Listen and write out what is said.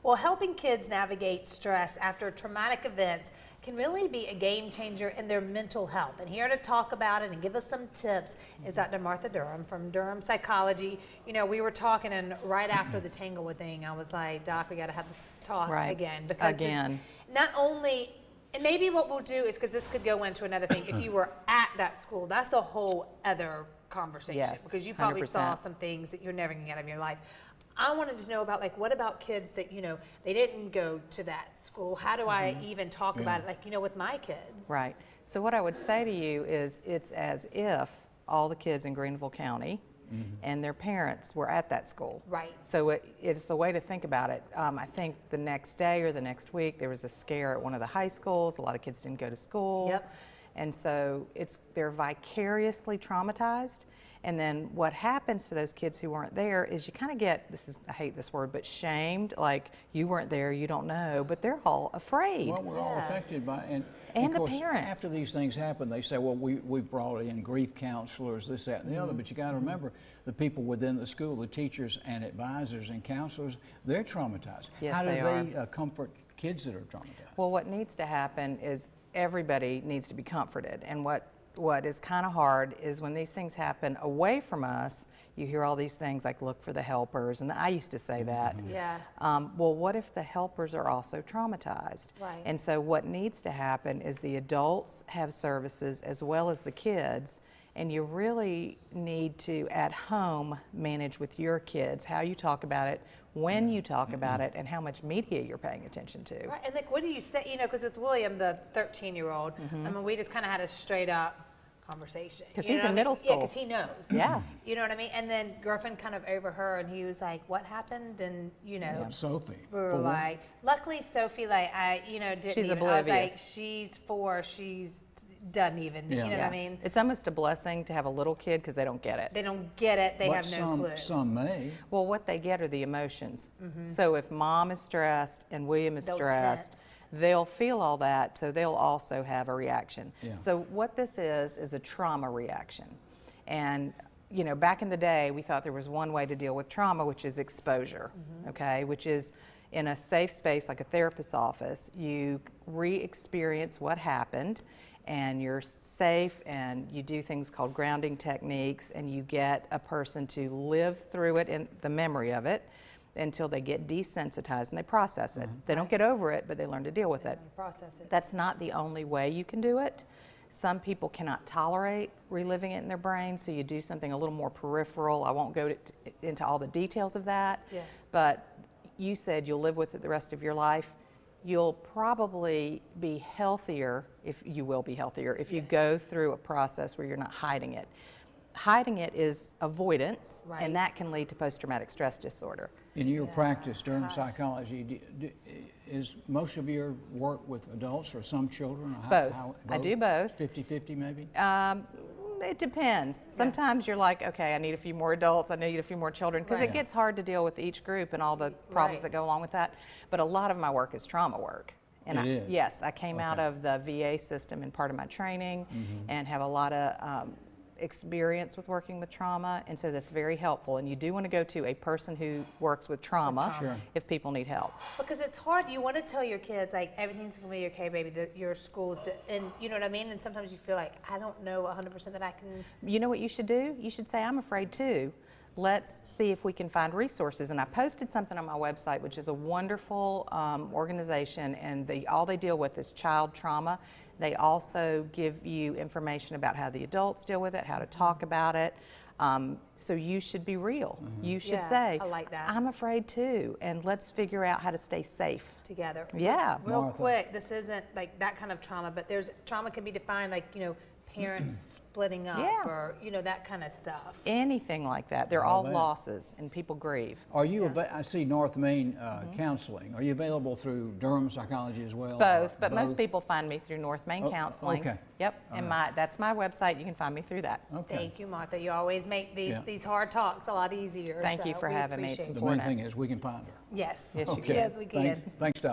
Well, helping kids navigate stress after traumatic events can really be a game changer in their mental health. And here to talk about it and give us some tips is Dr. Martha Durham from Durham Psychology. You know, we were talking, and right after the Tanglewood thing, I was like, Doc, we got to have this talk again. Because it's not only, and maybe what we'll do is, because this could go into another thing, if you were at that school, that's a whole other conversation, because you probably 100%. saw some things that you're never going to get out of your life. I wanted to know about, like, what about kids that, you know, they didn't go to that school? How do I even talk about it, like, you know, with my kids? Right. So what I would say to you is it's as if all the kids in Greenville County and their parents were at that school. Right. So it's a way to think about it. I think the next day or the next week there was a scare at one of the high schools. A lot of kids didn't go to school. Yep. And so they're vicariously traumatized. And then what happens to those kids who weren't there is you kind of get, I hate this word, but shamed, like you weren't there, you don't know, but they're all afraid. Well, we're all affected by it. And of the course, parents. after these things happen, they say, well, we've brought in grief counselors, this, that, and the other, but you got to remember the people within the school, the teachers and advisors and counselors, they're traumatized. Yes, How do they they comfort kids that are traumatized? Well, what needs to happen is everybody needs to be comforted. And what is kind of hard is when these things happen away from us, you hear all these things like look for the helpers, and I used to say that. Yeah. Well, what if the helpers are also traumatized? Right. And so what needs to happen is the adults have services as well as the kids, and you really need to at home manage with your kids how you talk about it, when you talk about it, and how much media you're paying attention to. Right, and like, what do you say, you know, because with William, the 13-year-old, I mean, we just kind of had a straight up conversation. Because he's in middle school. Yeah, because he knows. Yeah. You know what I mean? And then girlfriend kind of overheard, and he was like, what happened? And, you know. Sophie. We were like, luckily Sophie, like, didn't She's even. oblivious. I was like, she's 4, she's doesn't even, you know what I mean? It's almost a blessing to have a little kid because they don't get it. They don't get it, they have no clue. Some may. Well, what they get are the emotions. So if mom is stressed and William is stressed, they'll feel all that, so they'll also have a reaction. So what this is a trauma reaction. And you know, back in the day, we thought there was one way to deal with trauma, which is exposure, okay? Which is in a safe space like a therapist's office, you re-experience what happened, and you're safe, and you do things called grounding techniques, and you get a person to live through it in the memory of it until they get desensitized and they process it. They don't get over it, but they learn to deal with it. Process it. That's not the only way you can do it. Some people cannot tolerate reliving it in their brain, so you do something a little more peripheral. I won't go into all the details of that, but you said you'll live with it the rest of your life. You'll probably be healthier, if you you go through a process where you're not hiding it. Hiding it is avoidance, and that can lead to post-traumatic stress disorder. In your practice, Durham Psychology, is most of your work with adults or some children? Or both. I do both. 50-50 maybe? It depends. Sometimes you're like, okay, I need a few more adults, I need a few more children, because it gets hard to deal with each group and all the problems that go along with that. But a lot of my work is trauma work. And yes, I came out of the VA system in part of my training and have a lot of experience with working with trauma, and so that's very helpful. And you do want to go to a person who works with trauma if people need help. Because it's hard. You want to tell your kids, like, everything's going to be okay, baby, that your school's, and you know what I mean? And sometimes you feel like, I don't know 100% that I can. You know what you should do? You should say, I'm afraid too. Let's see if we can find resources. And I posted something on my website, which is a wonderful organization, and all they deal with is child trauma. They also give you information about how the adults deal with it, how to talk about it. So you should be real. You should say, I like that. I'm afraid too, and let's figure out how to stay safe Together. Yeah. Real quick, this isn't like that kind of trauma, but trauma can be defined like, you know, parents splitting up or, you know, that kind of stuff. Anything like that. They're all losses, and people grieve. Are you, I see North Main Counseling. Are you available through Durham Psychology as well? Both, but most people find me through North Main Counseling. Okay. Yep, and that's my website. You can find me through that. Okay. Thank you, Martha. You always make these hard talks a lot easier. Thank you for having me. It's The main important. thing is we can find her. Yes. Yes, you Okay. can. Yes, we can. Thanks, Doc.